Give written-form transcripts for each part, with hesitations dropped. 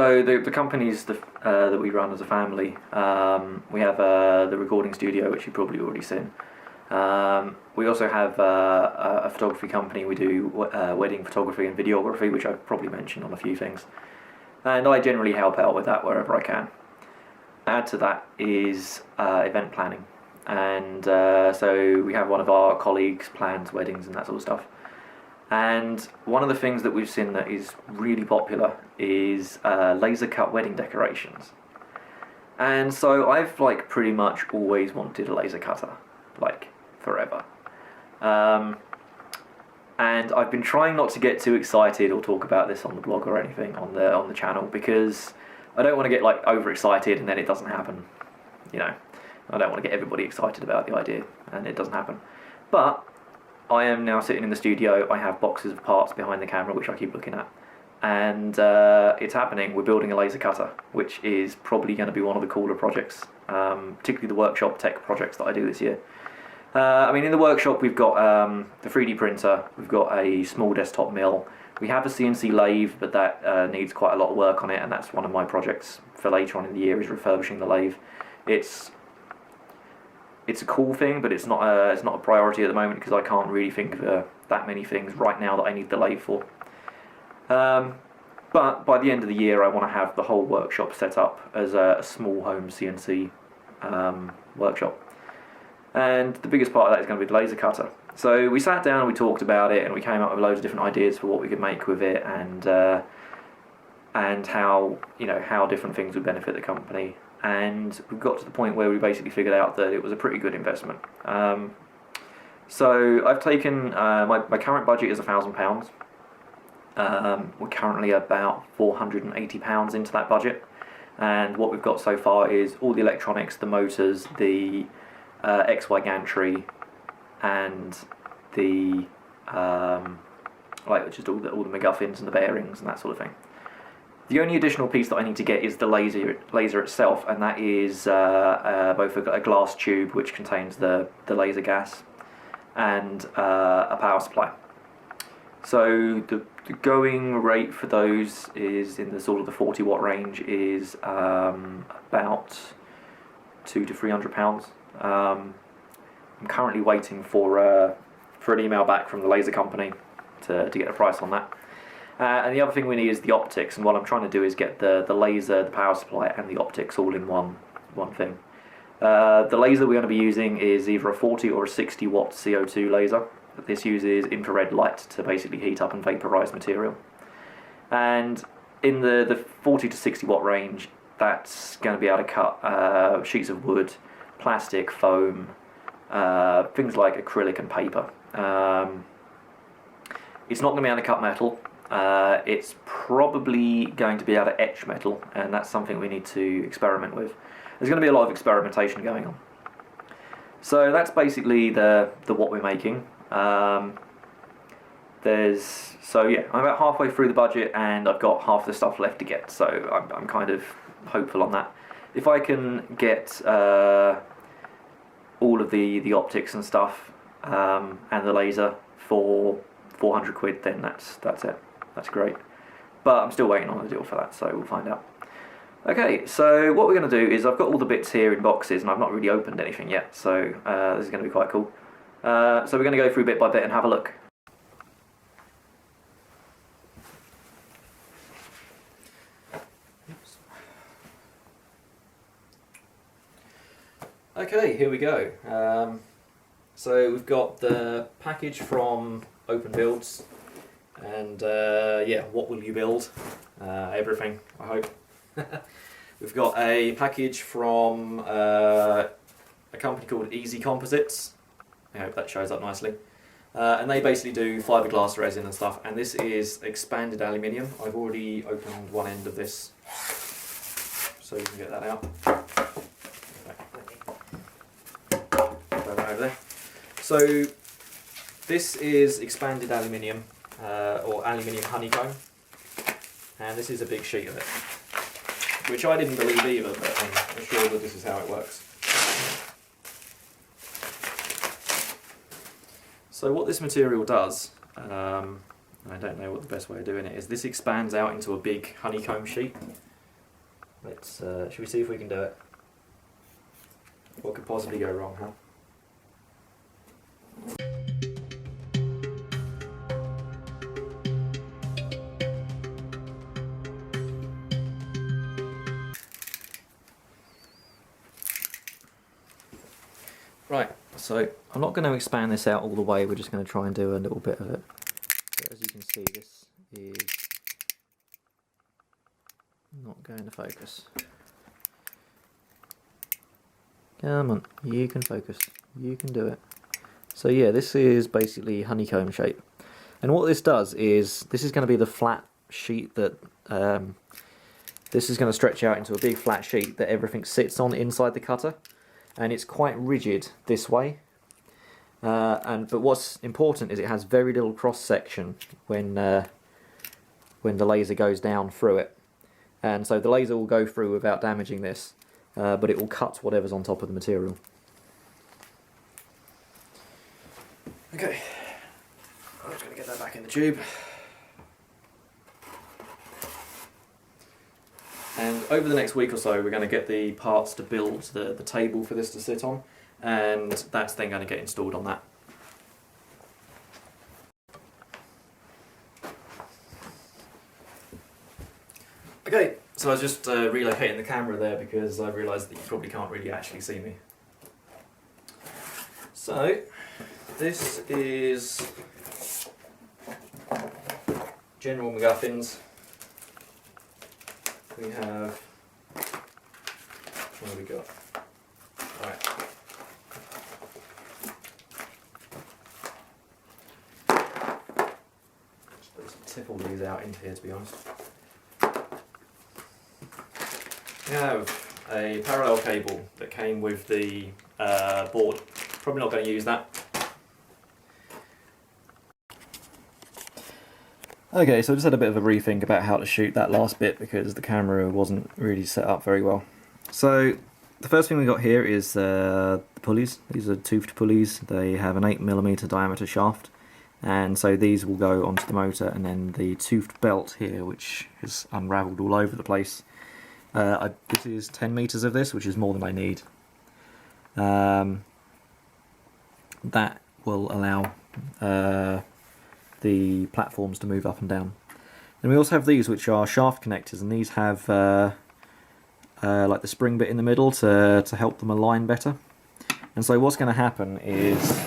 So the companies that we run as a family, we have the recording studio, which you've probably already seen. We also have a photography company. We do wedding photography and videography, which I've probably mentioned on a few things. And I generally help out with that wherever I can. Add to that is event planning. And so we have one of our colleagues plans weddings and that sort of stuff. And one of the things that we've seen that is really popular is laser cut wedding decorations. And so I've like pretty much always wanted a laser cutter, like forever. And I've been trying not to get too excited or talk about this on the blog or anything on the channel, because I don't want to get like overexcited and then it doesn't happen. You know, I don't want to get everybody excited about the idea and it doesn't happen. But I am now sitting in the studio. I have boxes of parts behind the camera which I keep looking at, and it's happening. We're building a laser cutter, which is probably going to be one of the cooler projects, particularly the workshop tech projects that I do this year. I mean, in the workshop we've got the 3D printer, we've got a small desktop mill, we have a CNC lathe, but that needs quite a lot of work on it, and that's one of my projects for later on in the year, is refurbishing the lathe. It's a cool thing, but it's not a priority at the moment because I can't really think of that many things right now that I need the lathe for. But by the end of the year I want to have the whole workshop set up as a small home CNC workshop. And the biggest part of that is going to be the laser cutter. So we sat down and we talked about it, and we came up with loads of different ideas for what we could make with it, and how, you know, how different things would benefit the company. And we got to the point where we basically figured out that it was a pretty good investment. So I've taken, my current budget is £1,000. We're currently about £480 into that budget. And what we've got so far is all the electronics, the motors, the XY gantry, and the, like just all the MacGuffins and the bearings and that sort of thing. The only additional piece that I need to get is the laser itself, and that is both a glass tube which contains the laser gas and a power supply. So the going rate for those is in the sort of the 40 watt range, is about £200 to £300. I'm currently waiting for an email back from the laser company to get a price on that. And the other thing we need is the optics, and what I'm trying to do is get the laser, the power supply, and the optics all in one thing. The laser we're going to be using is either a 40 or a 60 watt CO2 laser. This uses infrared light to basically heat up and vaporize material. And in the 40 to 60 watt range, that's going to be able to cut sheets of wood, plastic, foam, things like acrylic and paper. It's not going to be able to cut metal. It's probably going to be able to etch metal, and that's something we need to experiment with. There's going to be a lot of experimentation going on. So that's basically the what we're making. So yeah, I'm about halfway through the budget, and I've got half the stuff left to get. So I'm kind of hopeful on that. If I can get all of the optics and stuff and the laser for 400 quid, then that's it. That's great. But I'm still waiting on a deal for that, so we'll find out. Okay, so what we're going to do is, I've got all the bits here in boxes and I've not really opened anything yet, so this is going to be quite cool. So we're going to go through bit by bit and have a look. Oops. Okay, here we go. So we've got the package from Open Builds, and yeah, what will you build? Everything, I hope. We've got a package from a company called Easy Composites. I hope that shows up nicely. And they basically do fiberglass resin and stuff, and this is expanded aluminium. I've already opened one end of this, so you can get that out. Throw that over there. So this is expanded aluminium, or aluminium honeycomb, and this is a big sheet of it, which I didn't believe either, but I'm sure that this is how it works. So what this material does, I don't know what the best way of doing it is, this expands out into a big honeycomb sheet, Let's, should we see if we can do it? What could possibly go wrong, huh? Right, so I'm not going to expand this out all the way, we're just going to try and do a little bit of it. But as you can see, this is not going to focus. Come on, you can focus, you can do it. So yeah, this is basically honeycomb shape. And what this does is, this is going to be the flat sheet that, this is going to stretch out into a big flat sheet that everything sits on inside the cutter. And it's quite rigid this way. But what's important is it has very little cross section when the laser goes down through it. And so the laser will go through without damaging this, but it will cut whatever's on top of the material. Okay, I'm just going to get that back in the tube. And over the next week or so we're going to get the parts to build the table for this to sit on, and that's then going to get installed on that. Okay, so I was just relocating the camera there because I realised that you probably can't really actually see me. So, this is General MacGuffins. We have, what have we got? Right. Just tip all these out into here, to be honest. We have a parallel cable that came with the board. Probably not going to use that. Okay, so I just had a bit of a rethink about how to shoot that last bit because the camera wasn't really set up very well. So the first thing we got here is the pulleys. These are toothed pulleys. They have an 8mm diameter shaft, and so these will go onto the motor, and then the toothed belt here, which is unravelled all over the place. This is 10 meters of this, which is more than I need. That will allow the platforms to move up and down. And we also have these, which are shaft connectors, and these have like the spring bit in the middle to help them align better. And so what's going to happen is,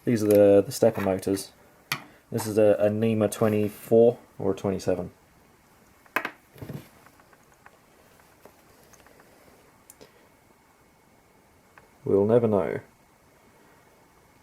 these are the stepper motors. This is a NEMA 24 or a 27. We'll never know.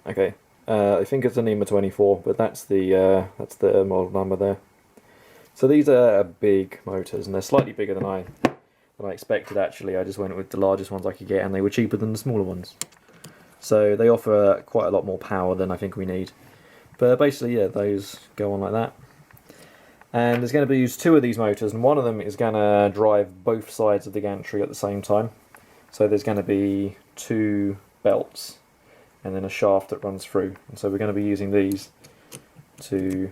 Okay. I think it's a NEMA 24, but that's the model number there. So these are big motors, and they're slightly bigger than I expected actually. I just went with the largest ones I could get, and they were cheaper than the smaller ones. So they offer quite a lot more power than I think we need. But basically, yeah, those go on like that. And there's going to be two of these motors, and one of them is going to drive both sides of the gantry at the same time. So there's going to be two belts and then a shaft that runs through, and so we're going to be using these to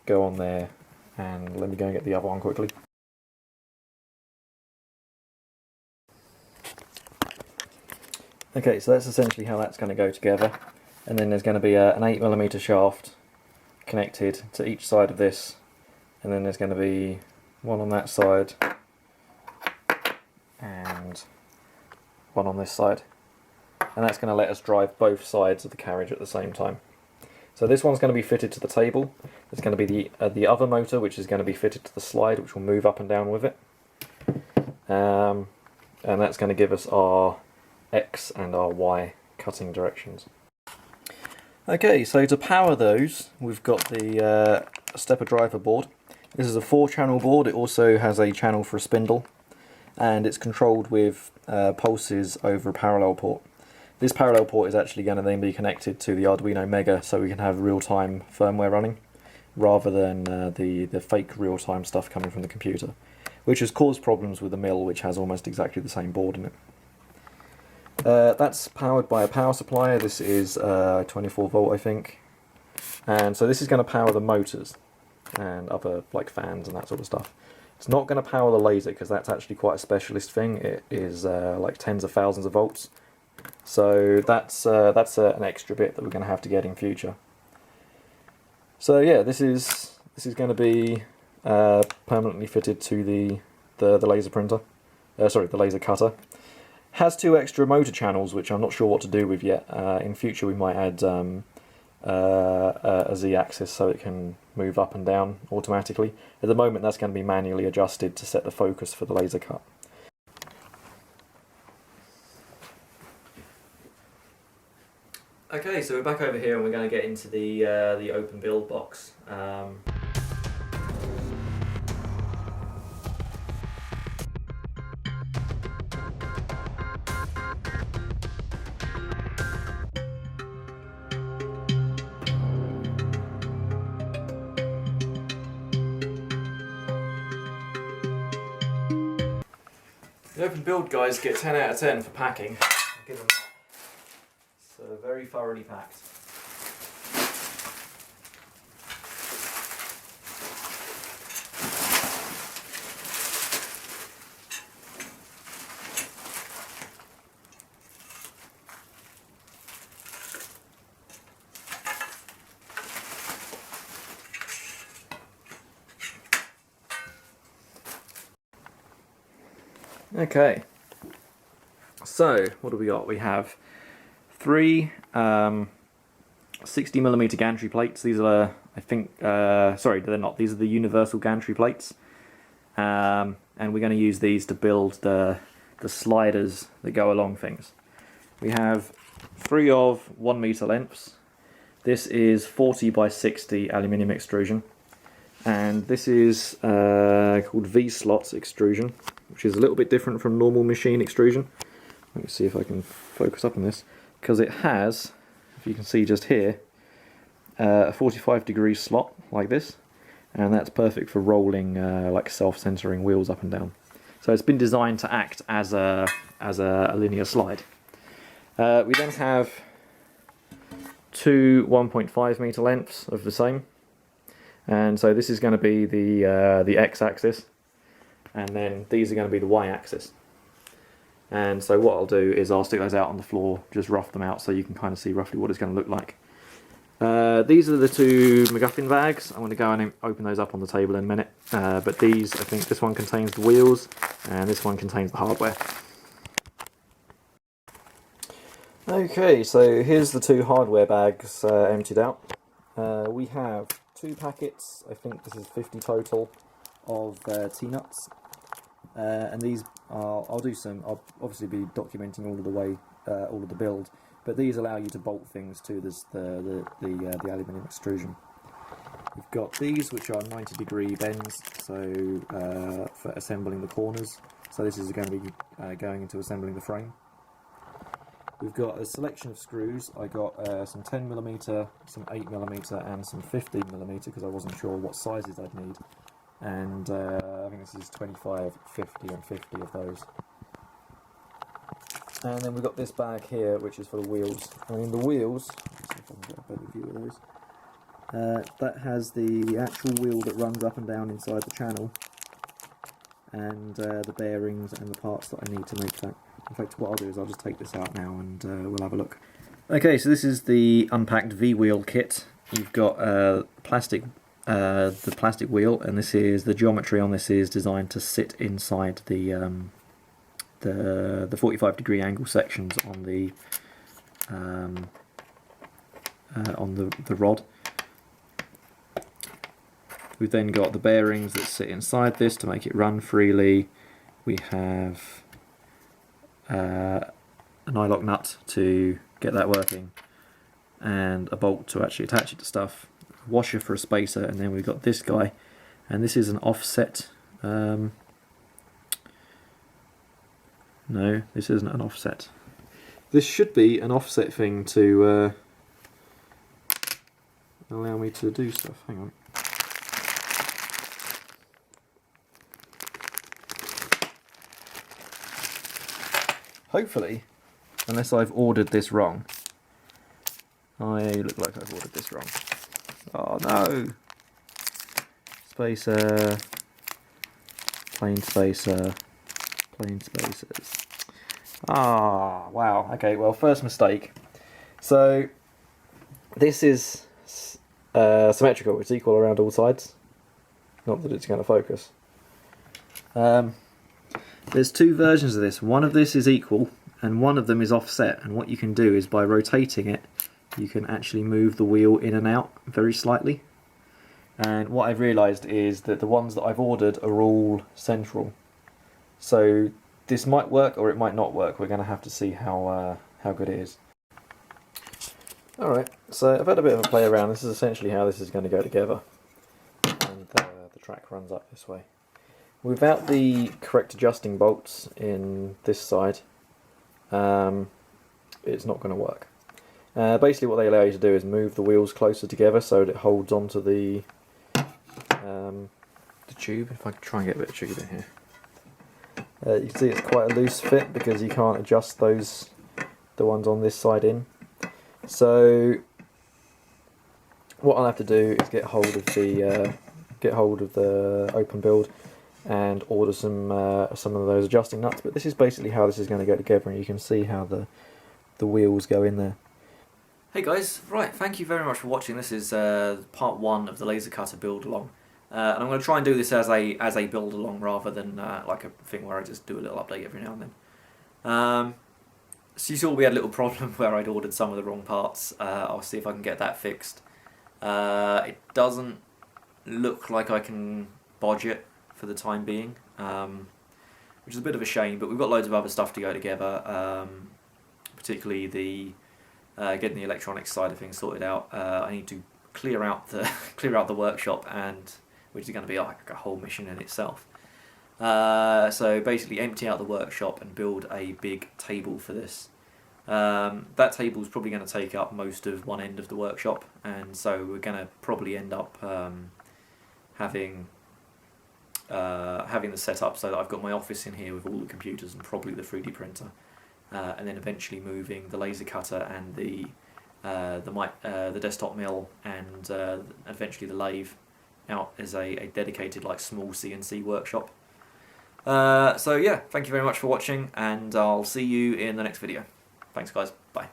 go on there. And let me go and get the other one quickly. Okay, so that's essentially how that's going to go together, and then there's going to be an 8mm shaft connected to each side of this, and then there's going to be one on that side and one on this side. And that's going to let us drive both sides of the carriage at the same time. So this one's going to be fitted to the table. There's going to be the other motor, which is going to be fitted to the slide, which will move up and down with it. And that's going to give us our X and our Y cutting directions. Okay, so to power those, we've got the stepper driver board. This is a 4-channel board. It also has a channel for a spindle, and it's controlled with pulses over a parallel port. This parallel port is actually going to then be connected to the Arduino Mega, so we can have real-time firmware running, rather than the fake real-time stuff coming from the computer, which has caused problems with the mill, which has almost exactly the same board in it. That's powered by a power supply. This is 24 volt, I think, and so this is going to power the motors and other like fans and that sort of stuff. It's not going to power the laser because that's actually quite a specialist thing. It is like tens of thousands of volts. So that's an extra bit that we're going to have to get in future. So yeah, this is going to be permanently fitted to the laser printer. Sorry, the laser cutter. Has 2 extra motor channels, which I'm not sure what to do with yet. In future, we might add a Z-axis so it can move up and down automatically. At the moment, that's going to be manually adjusted to set the focus for the laser cut. Okay, so we're back over here and we're going to get into the open build box. The open build guys get 10 out of 10 for packing. I'll give them that. So very thoroughly packed. Okay, so what do we got? We have 3 60mm gantry plates. These are, I think, sorry, they're not. These are the universal gantry plates, and we're going to use these to build the sliders that go along things. We have 3 of 1 meter lengths. This is 40 by 60 aluminium extrusion, and this is called V-slots extrusion, which is a little bit different from normal machine extrusion. Let me see if I can focus up on this, because it has, if you can see just here, a 45-degree slot like this, and that's perfect for rolling like self-centering wheels up and down. So it's been designed to act as a linear slide. We then have 2 1.5 meter lengths of the same, and so this is going to be the x-axis, and then these are going to be the y-axis. And so what I'll do is I'll stick those out on the floor, just rough them out so you can kind of see roughly what it's going to look like. These are the 2 MacGuffin bags. I'm going to go and open those up on the table in a minute. But these, I think this one contains the wheels and this one contains the hardware. Okay, so here's the 2 hardware bags emptied out. We have 2 packets, I think this is 50 total, of T-nuts. And these are, I'll obviously be documenting all of the way, all of the build, but these allow you to bolt things to the aluminium extrusion. We've got these, which are 90-degree bends, so for assembling the corners. So this is going to be going into assembling the frame. We've got a selection of screws. I got some 10mm, some 8mm, and some 15mm because I wasn't sure what sizes I'd need. And I think this is 25, 50 and 50 of those. And then we've got this bag here, which is for the wheels. And in the wheels, let's see if I can get a better view of those. That has the actual wheel that runs up and down inside the channel, and the bearings and the parts that I need to make that. In fact, what I'll do is I'll just take this out now and we'll have a look. Okay, so this is the unpacked V-wheel kit. You've got the plastic wheel, and this is the geometry on this is designed to sit inside the 45-degree angle sections on the rod. We've then got the bearings that sit inside this to make it run freely. We have an eye-lock nut to get that working, and a bolt to actually attach it to stuff, a washer for a spacer, and then we've got this guy, and this is an offset. No, this isn't an offset. This should be an offset thing to allow me to do stuff. Hang on. Hopefully, unless I've ordered this wrong. I look like I've ordered this wrong. Oh no! Spacer. Plain spacer, plain spacers. Ah, wow. Okay, well, first mistake. So this is symmetrical. It's equal around all sides. Not that it's going to focus. There's two versions of this. One of this is equal and one of them is offset, and what you can do is by rotating it you can actually move the wheel in and out very slightly. And what I've realised is that the ones that I've ordered are all central. So this might work or it might not work. We're going to have to see how good it is. Alright, so I've had a bit of a play around. This is essentially how this is going to go together. And the track runs up this way. Without the correct adjusting bolts in this side, it's not going to work. Basically what they allow you to do is move the wheels closer together so that it holds onto the tube. If I can try and get a bit of tube in here. You can see it's quite a loose fit because you can't adjust the ones on this side in. So what I'll have to do is get hold of the open build and order some of those adjusting nuts. But this is basically how this is going to go together, and you can see how the wheels go in there. Hey guys, right, thank you very much for watching. This is part 1 of the laser cutter build along. And I'm going to try and do this as a build along rather than like a thing where I just do a little update every now and then. So you saw we had a little problem where I'd ordered some of the wrong parts. I'll see if I can get that fixed. It doesn't look like I can bodge it for the time being, which is a bit of a shame, but we've got loads of other stuff to go together, particularly the getting the electronics side of things sorted out. I need to clear out the workshop, and which is going to be like a whole mission in itself. So basically empty out the workshop and build a big table for this. That table is probably going to take up most of one end of the workshop, and so we're going to probably end up having the setup so that I've got my office in here with all the computers and probably the 3D printer, and then eventually moving the laser cutter and the desktop mill and eventually the lathe out as a dedicated like small CNC workshop. So yeah, thank you very much for watching, and I'll see you in the next video. Thanks guys, bye.